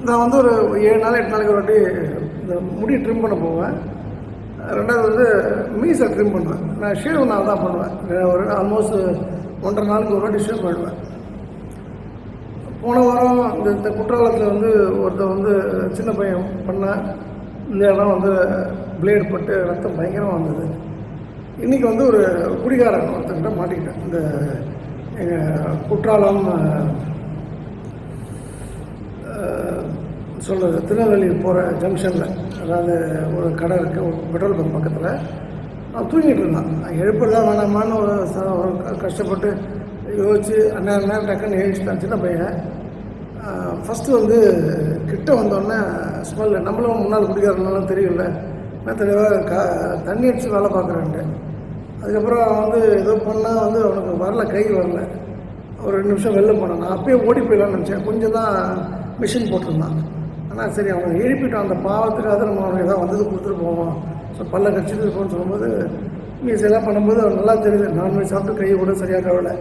நான் வந்து ஒரு 7 நாள் 8 நாளைக்கு ஒரு வாட்டி இந்த முடி ட்ரிம் பண்ண போவேன். 2வது வந்து மீசை ட்ரிம் பண்ணுவேன். நான் ஷேவ் நான் தான் பண்ணுவேன். ஒரு ஆல்மோஸ்ட் 1.5 நாளுக்கு ஒரு வாட்டி ஷேவ் பண்ணுவேன். போன வாரம் இந்த குற்றாலத்தில் வந்து ஒருத்தர் வந்து சின்ன பையன் பண்ணேன். இந்த இடம் வந்து பிளேடு பட்டு ரத்தம் பயங்கரமாக வந்தது. இன்றைக்கி வந்து ஒரு குடிகாரன் ஒருத்தர்கிட்ட மாட்டிக்கிட்டேன். இந்த எங்கள் குற்றாலம் சொல்கிறது திருநெல்வேலி போகிற ஜங்ஷனில், அதாவது ஒரு கடை இருக்குது, ஒரு பெட்ரோல் பங்க் பக்கத்தில். நான் தூங்கிட்டு இருந்தான். எழுப்புறதா வேணாமான்னு ஒரு கஷ்டப்பட்டு யோசிச்சு அந்நேரம் டக்குன்னு எழுச்சிட்டான் சின்ன பையன். ஃபஸ்ட்டு வந்து கிட்ட வந்தோடனே ஸ்மெல்லு, நம்மளும் முன்னாள் குடிக்காரனாலும் தெரியல, என்ன தெரியவா தண்ணி அடித்து வேலை பார்க்குறேன்ட்டு. அதுக்கப்புறம் வந்து ஏதோ பண்ணால் வந்து அவனுக்கு வரல, கை வரல. ஒரு 2 நிமிஷம் வெளில போனான். நான் அப்பயே ஓடி போயிடலான்னு நினச்சேன். கொஞ்சம் தான் மிஷின் போட்டிருந்தான். ஆனால் சரி அவனை எழுப்பிட்டான். அந்த பாவத்துக்காக நம்ம அவனுக்கு எதாவது வந்தது கொடுத்துட்டு போவோம், ஸோ பல்ல கடிச்சிட்டு இருக்கோன்னு சொல்லும்போது மீசெல்லாம் பண்ணும்போது அவன் நல்லா தெரியுது. நான்வெஜ் சாப்பிட்டு கையை கூட சரியாக கவலை.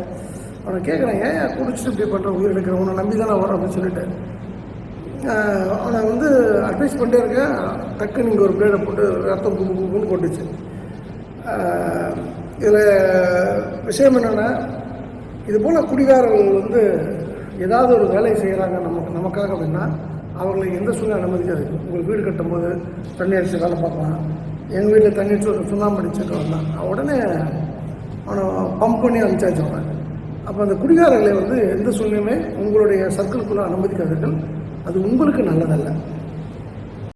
அவனை கேட்குறேன், ஏன் குடிச்சிட்டு இப்படி பண்ணுற, உயிர் எடுக்கிறேன், உன்னை நம்பி தான் நான் வரேன் அப்படின்னு சொல்லிட்டு அவனை வந்து அட்வைஸ் பண்ணிட்டே இருக்கேன். டக்கு நீங்கள் ஒரு பிளேடை போட்டு ரத்தம் குப்புன்னு கொட்டுச்சு. இதில் விஷயம் என்னென்னா, இது போல் குடிகாரர்கள் வந்து ஏதாவது ஒரு வேலையை செய்கிறாங்க நமக்காக வேணால் அவர்களை எந்த சூழ்நிலை அனுமதிக்காது. உங்களுக்கு வீடு கட்டும்போது தண்ணி அடித்து வேலை பார்க்கலாம். எங்கள் வீட்டில் தண்ணி அடிச்சு ஒரு சுண்ணாம்பு அடிச்சுட்டு வந்தான். உடனே அவனை பம்ப் பண்ணி அனுப்பிச்சாச்சு அவனை. அப்போ அந்த குடிகாரர்களை வந்து எந்த சூழ்நிலையுமே உங்களுடைய சர்க்கிள்குள்ளே அனுமதிக்காதீர்கள். அது உங்களுக்கு நல்லதல்ல.